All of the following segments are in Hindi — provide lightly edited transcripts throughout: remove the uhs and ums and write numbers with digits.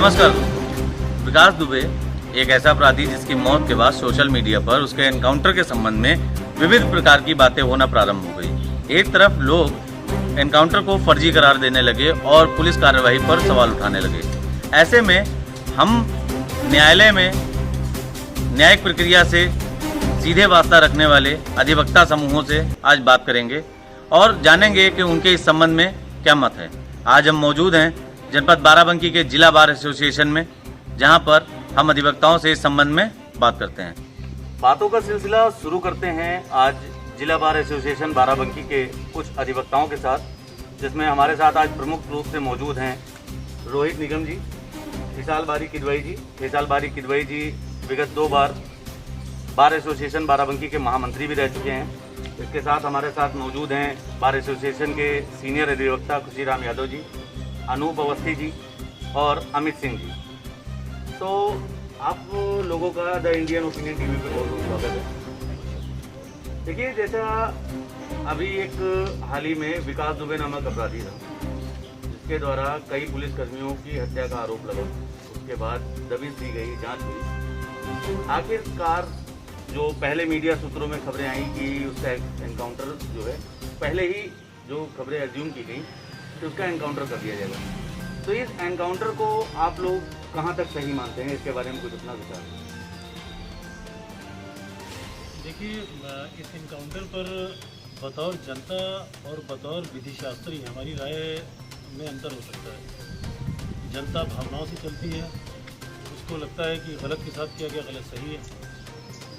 नमस्कार दोस्तों। विकास दुबे एक ऐसा अपराधी जिसकी मौत के बाद सोशल मीडिया पर उसके एनकाउंटर के संबंध में विविध प्रकार की बातें होना प्रारंभ हो गई। एक तरफ लोग एनकाउंटर को फर्जी करार देने लगे और पुलिस कार्यवाही पर सवाल उठाने लगे। ऐसे में हम न्यायालय में न्यायिक प्रक्रिया से सीधे वास्ता रखने वाले अधिवक्ता समूहों से आज बात करेंगे और जानेंगे कि उनके इस संबंध में क्या मत है। आज हम मौजूद हैं जनपद बाराबंकी के जिला बार एसोसिएशन में, जहां पर हम अधिवक्ताओं से इस संबंध में बात करते हैं। बातों का सिलसिला शुरू करते हैं आज जिला बार एसोसिएशन बाराबंकी के कुछ अधिवक्ताओं के साथ, जिसमें हमारे साथ आज प्रमुख रूप से मौजूद हैं रोहित निगम जी, हिसाल बारी किदवई जी। हिसाल बारी किदवई जी विगत 2 बार बार एसोसिएशन बाराबंकी के महामंत्री भी रह चुके हैं। इसके साथ हमारे साथ मौजूद हैं बार एसोसिएशन के सीनियर अधिवक्ता खुशीराम यादव जी, अनूप अवस्थी जी और अमित सिंह जी। तो आप लोगों का द इंडियन ओपिनियन टीवी पे बहुत बहुत स्वागत है। देखिए, जैसा अभी एक हाल ही में विकास दुबे नामक अपराधी था, जिसके द्वारा कई पुलिसकर्मियों की हत्या का आरोप लगा। उसके बाद दबिश दी गई, जांच हुई। आखिरकार जो पहले मीडिया सूत्रों में खबरें आई कि उसका एनकाउंटर जो है, पहले ही जो खबरें एज्यूम की गई कि उसका एनकाउंटर कर दिया जाएगा। तो इस एनकाउंटर को आप लोग कहाँ तक सही मानते हैं, इसके बारे में कुछ अपना विचार? देखिए, इस एनकाउंटर पर बतौर जनता और बतौर विधि शास्त्री हमारी राय में अंतर हो सकता है। जनता भावनाओं से चलती है, उसको लगता है कि गलत के साथ किया गया गलत सही है।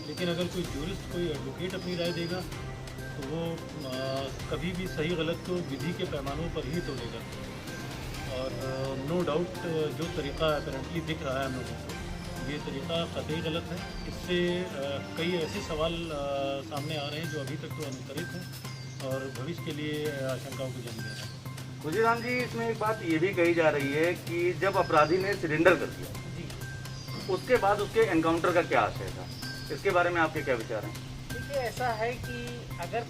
लेकिन अगर कोई जूरिस्ट, कोई एडवोकेट अपनी राय देगा तो वो कभी भी सही गलत को विधि के पैमानों पर ही तोलेगा। और नो डाउट जो तरीक़ा अपरेंटली दिख रहा है हम लोगों को, ये तरीक़ा कतई गलत है। इससे कई ऐसे सवाल सामने आ रहे हैं जो अभी तक तो अनुत्तरित हैं और भविष्य के लिए आशंकाओं को जन्म दे रहे हैं। खुशीराम जी, इसमें एक बात ये भी कही जा रही है कि जब अपराधी ने सरेंडर कर दिया जी, उसके बाद उसके एनकाउंटर का क्या आशय था, इसके बारे में आपके क्या विचार हैं? देखिए, ऐसा है कि अगर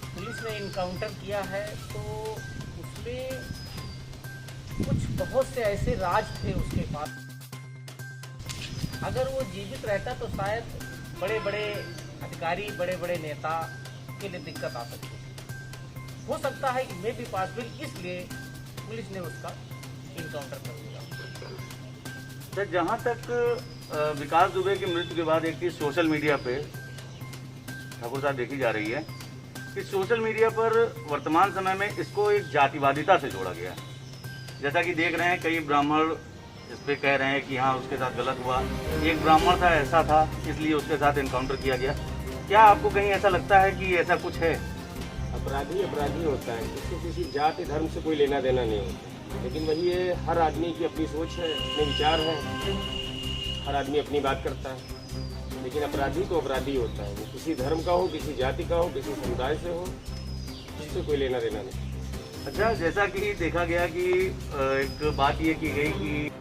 पुलिस ने इनकाउंटर किया है तो उसमें कुछ बहुत से ऐसे राज थे उसके पास। अगर वो जीवित रहता तो शायद बड़े बड़े अधिकारी, बड़े बड़े नेता के लिए दिक्कत आ सकती है। हो सकता है कि मे बी पॉसिबल, इसलिए पुलिस ने उसका इनकाउंटर कर दिया। तो जहाँ तक विकास दुबे की मृत्यु के बाद एक चीज़ सोशल मीडिया पे ठाकुर साहब देखी जा रही है कि सोशल मीडिया पर वर्तमान समय में इसको एक जातिवादिता से जोड़ा गया है। जैसा कि देख रहे हैं, कई ब्राह्मण इस पे कह रहे हैं कि हाँ उसके साथ गलत हुआ, एक ब्राह्मण था ऐसा था इसलिए उसके साथ एनकाउंटर किया गया। क्या आपको कहीं ऐसा लगता है कि ऐसा कुछ है? अपराधी अपराधी होता है, इसको किसी जाति धर्म से कोई लेना देना नहीं होता। लेकिन वही है, हर आदमी की अपनी सोच है, अपने विचार हैं, हर आदमी अपनी बात करता है। लेकिन अपराधी तो अपराधी होता है, वो किसी धर्म का हो, किसी जाति का हो, किसी समुदाय से हो, इससे कोई लेना देना नहीं। अच्छा, जैसा कि देखा गया कि एक बात ये की गई कि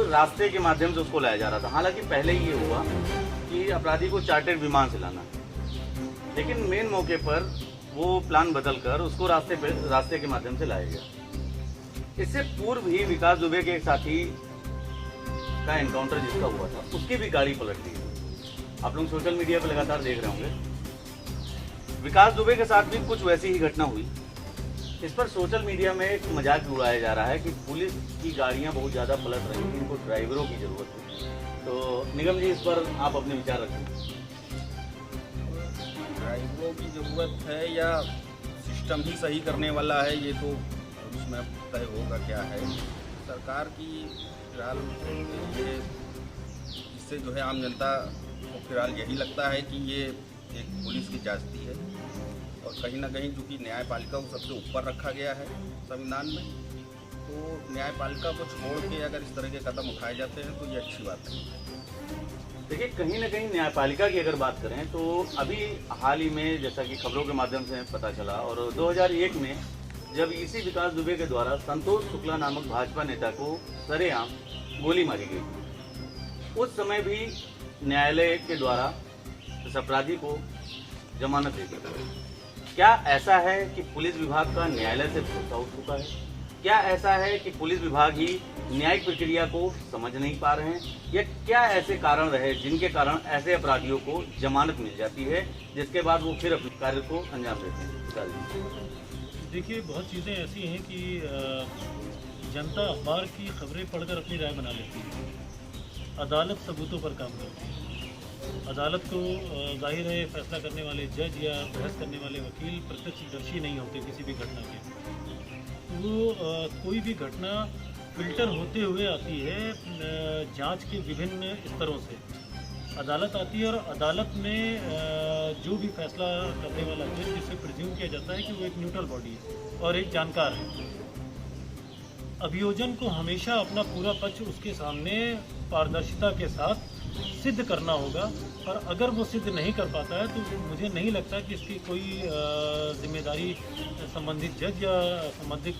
रास्ते के माध्यम से उसको लाया जा रहा था। हालांकि पहले ये हुआ कि अपराधी को चार्टर्ड विमान से लाना, लेकिन मेन मौके पर वो प्लान बदलकर उसको रास्ते के माध्यम से लाया गया। इससे पूर्व ही विकास दुबे के एक साथी का एनकाउंटर जिसका हुआ था, उसकी भी गाड़ी पलट गई। आप लोग सोशल मीडिया पर लगातार देख रहे होंगे। विकास दुबे के साथ भी कुछ वैसी ही घटना हुई। इस पर सोशल मीडिया में एक मजाक भी उड़ाया जा रहा है कि पुलिस की गाड़ियां बहुत ज़्यादा पलट रही हैं, इनको ड्राइवरों की ज़रूरत है। तो निगम जी, इस पर आप अपने विचार रखें। ड्राइवरों की ज़रूरत है या सिस्टम ही सही करने वाला है, ये तो उसमें तय होगा क्या है। सरकार की फिलहाल ये, इससे जो है आम जनता को फिलहाल यही लगता है कि ये एक पुलिस की जाति है और कहीं ना कहीं चूँकि न्यायपालिका को सबसे ऊपर रखा गया है संविधान में, तो न्यायपालिका को छोड़ के अगर इस तरह के कदम उठाए जाते हैं तो ये अच्छी बात है। देखिए, कहीं ना कहीं न्यायपालिका की अगर बात करें तो अभी हाल ही में जैसा कि खबरों के माध्यम से पता चला, और 2001 में जब इसी विकास दुबे के द्वारा संतोष शुक्ला नामक भाजपा नेता को सरेआम गोली मारी गई, उस समय भी न्यायालय के द्वारा इस अपराधी को जमानत दे दी। क्या ऐसा है कि पुलिस विभाग का न्यायालय से भरोसा उठ चुका है? क्या ऐसा है कि पुलिस विभाग ही न्यायिक प्रक्रिया को समझ नहीं पा रहे हैं, या क्या ऐसे कारण रहे जिनके कारण ऐसे अपराधियों को जमानत मिल जाती है जिसके बाद वो फिर अपने कार्य को अंजाम देते हैं? देखिए, बहुत चीज़ें ऐसी हैं कि जनता अखबार की खबरें पढ़कर अपनी राय बना लेती है। अदालत सबूतों पर काम करती है। अदालत को जाहिर है फैसला करने वाले जज या बहस करने वाले वकील प्रत्यक्षदर्शी नहीं होते किसी भी घटना के। वो कोई भी घटना फिल्टर होते हुए आती है जांच के विभिन्न स्तरों से। अदालत आती है और अदालत में जो भी फैसला करने वाला जज, जिससे प्रिज्यूम किया जाता है कि वो एक न्यूट्रल बॉडी है और एक जानकार है। अभियोजन को हमेशा अपना पूरा पक्ष उसके सामने पारदर्शिता के साथ सिद्ध करना होगा, और अगर वो सिद्ध नहीं कर पाता है तो मुझे नहीं लगता कि इसकी कोई जिम्मेदारी संबंधित जज या संबंधित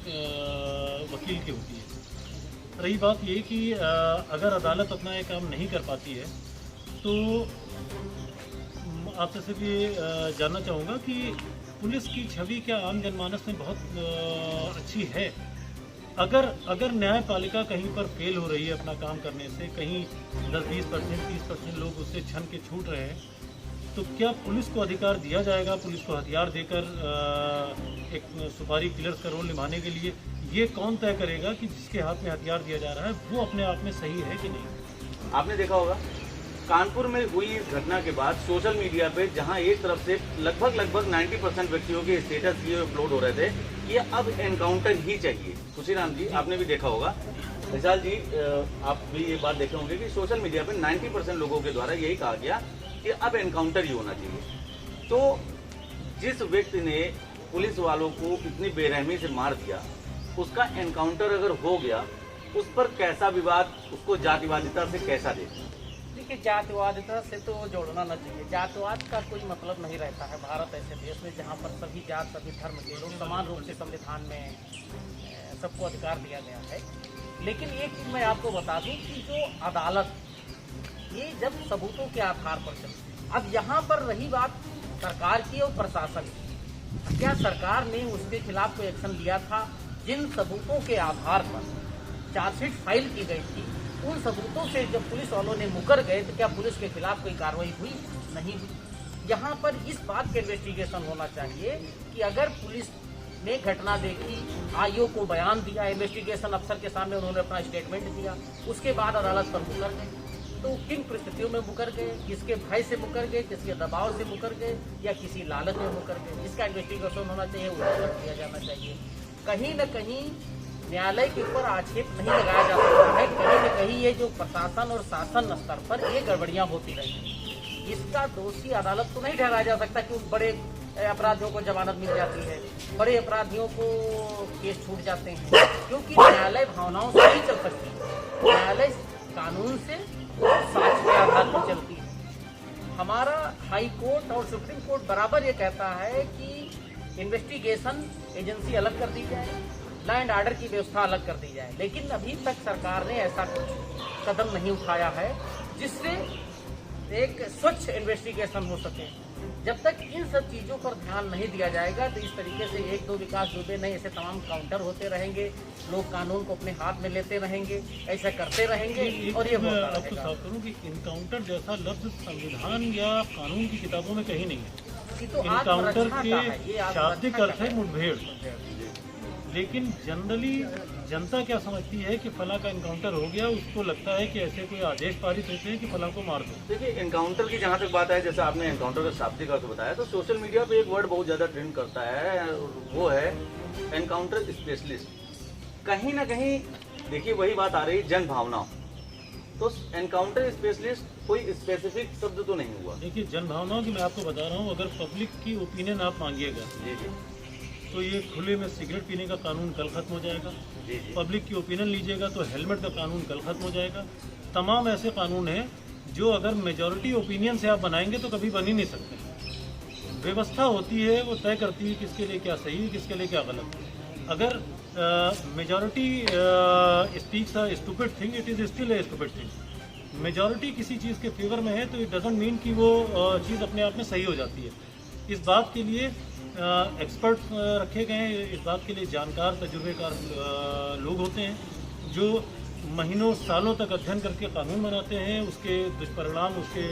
वकील की होती है। रही बात ये कि अगर अदालत अपना ये काम नहीं कर पाती है तो आपसे सिर्फ ये जानना चाहूँगा कि पुलिस की छवि क्या आम जनमानस में बहुत अच्छी है? अगर न्यायपालिका कहीं पर फेल हो रही है अपना काम करने से, कहीं 10-20%, 30% लोग उससे छन के छूट रहे हैं, तो क्या पुलिस को अधिकार दिया जाएगा पुलिस को हथियार देकर एक सुपारी किलर्स का रोल निभाने के लिए? ये कौन तय करेगा कि जिसके हाथ में हथियार दिया जा रहा है वो अपने आप में सही है कि नहीं? आपने देखा होगा कानपुर में हुई इस घटना के बाद सोशल मीडिया पे जहां एक तरफ से लगभग 90% व्यक्तियों के स्टेटस ये अपलोड हो रहे थे कि अब एनकाउंटर ही चाहिए। खुशीराम जी, आपने भी देखा होगा, विशाल जी आप भी ये बात देखे होंगे कि सोशल मीडिया पे 90% लोगों के द्वारा यही कहा गया कि अब एनकाउंटर ही होना चाहिए। तो जिस व्यक्ति ने पुलिस वालों को इतनी बेरहमी से मार दिया, उसका एनकाउंटर अगर हो गया, उस पर कैसा विवाद, उसको जातिवादिता से कैसा देखा? देखिए, जातिवादिता से तो जोड़ना न चाहिए। जातिवाद का कोई मतलब नहीं रहता है भारत ऐसे देश में जहाँ पर सभी जात सभी धर्म के लोग समान रूप से संविधान में सबको अधिकार दिया गया है। लेकिन एक चीज़ मैं आपको बता दूं कि जो अदालत ये जब सबूतों के आधार पर चलती, अब यहाँ पर रही बात सरकार की और प्रशासन की, क्या सरकार ने उसके खिलाफ कोई एक्शन लिया था? जिन सबूतों के आधार पर चार्जशीट फाइल की गई थी, उन सबूतों से जब पुलिस वालों ने मुकर गए तो क्या पुलिस के खिलाफ कोई कार्रवाई हुई? नहीं हुई। यहाँ पर इस बात का इन्वेस्टिगेशन होना चाहिए कि अगर पुलिस ने घटना देखी, आईओ को बयान दिया, इन्वेस्टिगेशन अफसर के सामने उन्होंने अपना स्टेटमेंट दिया, उसके बाद अदालत पर मुकर गए, तो किन परिस्थितियों में मुकर गए, किसके भय से मुकर गए, किसके दबाव से मुकर गए या किसी लालच में मुकर गए, इसका इन्वेस्टिगेशन होना चाहिए, उजागर किया जाना चाहिए। कहीं न कहीं न्यायालय के ऊपर आक्षेप नहीं लगाया जा सकता है, कहीं न कहीं ये जो प्रशासन और शासन स्तर पर ये गड़बड़ियां होती रही, इसका दोषी अदालत को नहीं ठहराया जा सकता कि उस बड़े अपराधियों को जमानत मिल जाती है, बड़े अपराधियों को केस छूट जाते हैं, क्योंकि न्यायालय भावनाओं से नहीं चल सकती। न्यायालय कानून से, साक्ष्य के आधार पर चलती है। हमारा हाई कोर्ट और सुप्रीम कोर्ट बराबर ये कहता है कि इन्वेस्टिगेशन एजेंसी अलग कर दी जाए, लॉ एंड ऑर्डर की व्यवस्था अलग कर दी जाए, लेकिन अभी तक सरकार ने ऐसा कुछ कदम नहीं उठाया है जिससे एक स्वच्छ इन्वेस्टिगेशन हो सके। जब तक इन सब चीज़ों पर ध्यान नहीं दिया जाएगा तो इस तरीके से 1-2 विकास दुबे नहीं, ऐसे तमाम काउंटर होते रहेंगे, लोग कानून को अपने हाथ में लेते रहेंगे, ऐसा करते रहेंगे और ये होता रहेगा। आपको साफ करूं कि इनकाउंटर जैसा लफ्ज संविधान या कानून की किताबों में कहीं नहीं है। तो इनकाउंटर के शाब्दिक अर्थ है मुठभेड़, लेकिन जनरली जनता क्या समझती है कि फला का एनकाउंटर हो गया, उसको लगता है कि ऐसे कोई आदेश पारित होते हैं कि फला को मार दो। देखिए, एनकाउंटर की जहाँ तक बात है, जैसे आपने एनकाउंटर का शाब्दिक अर्थ बताया, तो सोशल मीडिया पे एक वर्ड बहुत ज़्यादा ट्रेंड करता है, वो है एनकाउंटर स्पेशलिस्ट। कहीं ना कहीं देखिए वही बात आ रही है जन भावना, तो एनकाउंटर स्पेशलिस्ट कोई स्पेसिफिक शब्द तो नहीं हुआ। देखिए, जन भावनाओं की मैं आपको बता रहा हूँ, अगर पब्लिक की ओपिनियन आप मांगिएगा जी जी तो ये खुले में सिगरेट पीने का कानून कल खत्म हो जाएगा। जी जी पब्लिक की ओपिनियन लीजिएगा तो हेलमेट का कानून कल खत्म हो जाएगा। तमाम ऐसे कानून हैं जो अगर मेजॉरिटी ओपिनियन से आप बनाएंगे तो कभी बन ही नहीं सकते। व्यवस्था होती है, वो तय करती है किसके लिए क्या सही है, किसके लिए क्या गलत। अगर majority speaks a stupid thing, it is still a stupid thing. Majority किसी चीज़ के फेवर में है तो इट डजंट मीन कि वो चीज़ अपने आप में सही हो जाती है। इस बात के लिए एक्सपर्ट रखे गए हैं, इस बात के लिए जानकार तजुर्बेकार लोग होते हैं जो महीनों सालों तक अध्ययन करके कानून बनाते हैं, उसके दुष्परिणाम, उसके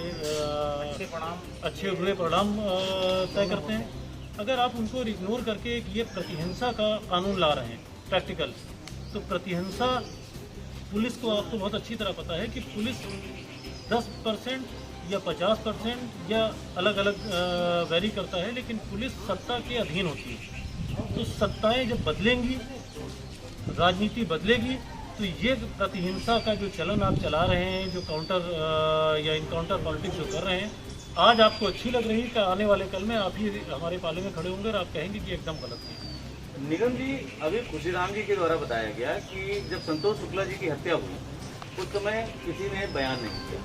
अच्छे बुरे परिणाम तय करते हैं। अगर आप उनको इग्नोर करके ये प्रतिहिंसा का कानून ला रहे हैं प्रैक्टिकल, तो प्रतिहिंसा पुलिस को आपको बहुत अच्छी तरह पता है कि पुलिस 10% या 50% या अलग अलग वेरी करता है, लेकिन पुलिस सत्ता के अधीन होती है। तो सत्ताएं जब बदलेंगी, राजनीति बदलेगी, तो ये प्रतिहिंसा का जो चलन आप चला रहे हैं, जो काउंटर या इनकाउंटर पॉलिटिक्स जो कर रहे हैं, आज आपको अच्छी लग रही है कि आने वाले कल में आप ही हमारे पाले में खड़े होंगे और आप कहेंगे कि एकदम गलत है। निगम जी, अभी खुशीराम जी के द्वारा बताया गया कि जब संतोष शुक्ला जी की हत्या हुई उस समय किसी ने बयान नहीं किया,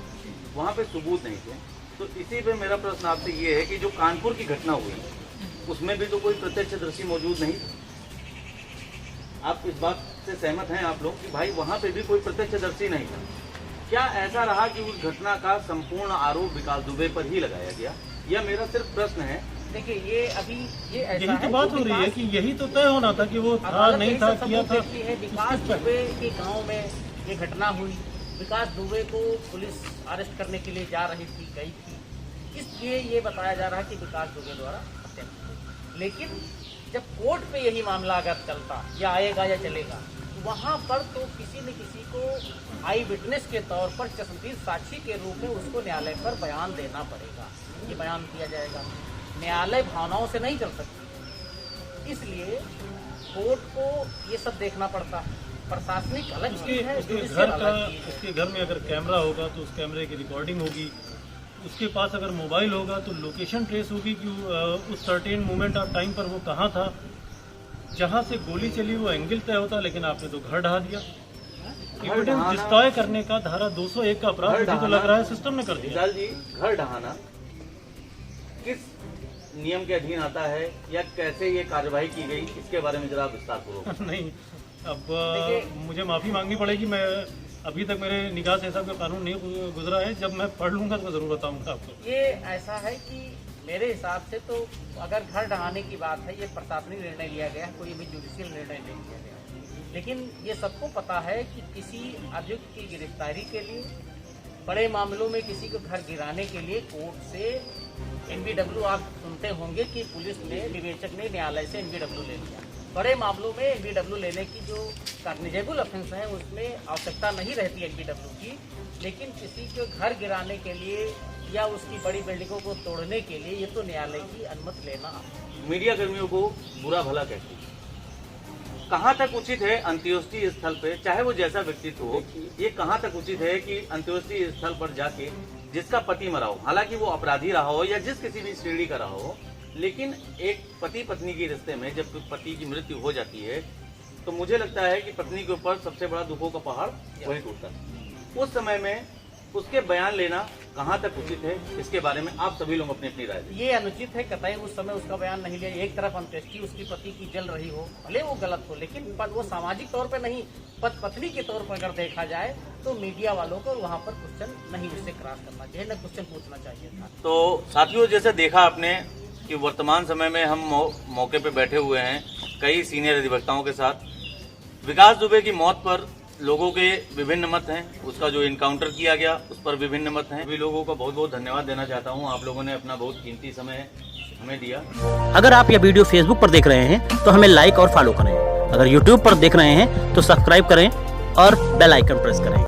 वहाँ पे सबूत नहीं थे। तो इसी पे मेरा प्रश्न आपसे ये है कि जो कानपुर की घटना हुई उसमें भी तो कोई प्रत्यक्षदर्शी मौजूद नहीं। आप इस बात से सहमत हैं आप लोग कि भाई वहाँ पे भी कोई प्रत्यक्षदर्शी नहीं था? क्या ऐसा रहा कि उस घटना का संपूर्ण आरोप विकास दुबे पर ही लगाया गया? यह मेरा सिर्फ प्रश्न है। देखिए, ये अभी ये ऐसा यही तो बात हो रही है कि यही तो तय होना था कि वो था नहीं था, किया था। विकास दुबे के गांव में ये घटना हुई, विकास दुबे को पुलिस अरेस्ट करने के लिए जा रही थी, गई थी, इसलिए ये बताया जा रहा है कि विकास दुबे द्वारा हत्या की। लेकिन जब कोर्ट पे यही मामला अगर चलता या आएगा या चलेगा, वहाँ पर तो किसी न किसी को आई विटनेस के तौर पर चश्मदीद साक्षी के रूप में उसको न्यायालय पर बयान देना पड़ेगा। ये बयान दिया जाएगा, न्यायालय भावनाओं से नहीं चल सकती, इसलिए कोर्ट को ये सब देखना पड़ता है। प्रशासनिक अलग चीज है, उसके घर में अगर कैमरा होगा तो उस कैमरे की रिकॉर्डिंग होगी, उसके पास अगर मोबाइल होगा तो लोकेशन ट्रेस होगी कि उस सर्टेन मोमेंट ऑफ टाइम पर वो कहाँ था, जहाँ से गोली चली वो एंगल तय होता। लेकिन आपने तो घर ढहा दिया। एविडेंस डिस्ट्रॉय करने का धारा 201 का अपराध मुझे तो लग रहा है सिस्टम ने कर दिया। जी, घर ढहाना किस नियम के अधीन आता है या कैसे ये कार्यवाही की गई, इसके बारे में जरा विस्तार पूर्वक। नहीं, अब मुझे माफ़ी मांगनी पड़ेगी। मैं अभी तक मेरे निगाह से ऐसा कोई कानून नहीं गुजरा है, जब मैं पढ़ लूँगा तो ज़रूर बताऊँगा आपको। ये ऐसा है कि मेरे हिसाब से तो अगर घर ढहाने की बात है, ये प्रशासनिक निर्णय लिया गया है, कोई भी जुडिशियल निर्णय नहीं लिया गया। लेकिन ये सबको पता है कि किसी अभियुक्त की गिरफ्तारी के लिए, बड़े मामलों में किसी को घर गिराने के लिए कोर्ट से एनबीडब्ल्यू, आप सुनते होंगे कि पुलिस ने, विवेचक ने न्यायालय से एनबीडब्ल्यू ले लिया। बड़े मामलों में एनबीडब्ल्यू लेने की जो कॉग्निजेबल ऑफेंस है उसमें आवश्यकता नहीं रहती एनबीडब्ल्यू की, लेकिन किसी को घर गिराने के लिए या उसकी बड़ी बिल्डिंगों को तोड़ने के लिए ये तो न्यायालय की अनुमति लेना। मीडिया कर्मियों को बुरा भला कहती है, कहाँ तक उचित है अंत्योष्टि स्थल पे, चाहे वो जैसा व्यक्तित्व हो, ये कहाँ तक उचित है कि अंत्योष्टि स्थल पर जाके जिसका पति मरा हो, हालांकि वो अपराधी रहा हो या जिस किसी भी श्रेणी का रहा हो, लेकिन एक पति पत्नी के रिश्ते में जब पति की मृत्यु हो जाती है तो मुझे लगता है कि पत्नी के ऊपर सबसे बड़ा दुखों का पहाड़ वही टूटता है। उस समय में उसके बयान लेना कहाँ तक उचित है, इसके बारे में आप सभी लोग अपनी अपनी राय दें। ये अनुचित है, कतई उस समय उसका बयान नहीं लिया। एक तरफ अंत्येष्टि उसकी पति की जल रही हो, भले वो गलत हो, लेकिन वो सामाजिक तौर पे नहीं, पत्नी के तौर पर अगर देखा जाए तो मीडिया वालों को वहाँ पर क्वेश्चन नहीं उससे क्रॉस करना चाहिए, न क्वेश्चन पूछना चाहिए था। तो साथियों, जैसे देखा आपने कि वर्तमान समय में हम मौके पे बैठे हुए हैं कई सीनियर अधिवक्ताओं के साथ। विकास दुबे की मौत पर लोगों के विभिन्न मत हैं, उसका जो इनकाउंटर किया गया उस पर विभिन्न मत हैं। सभी लोगों को बहुत बहुत धन्यवाद देना चाहता हूं, आप लोगों ने अपना बहुत कीमती समय हमें दिया। अगर आप यह वीडियो फेसबुक पर देख रहे हैं तो हमें लाइक और फॉलो करें। अगर यूट्यूब पर देख रहे हैं तो सब्सक्राइब करें और बेल आइकन प्रेस करें।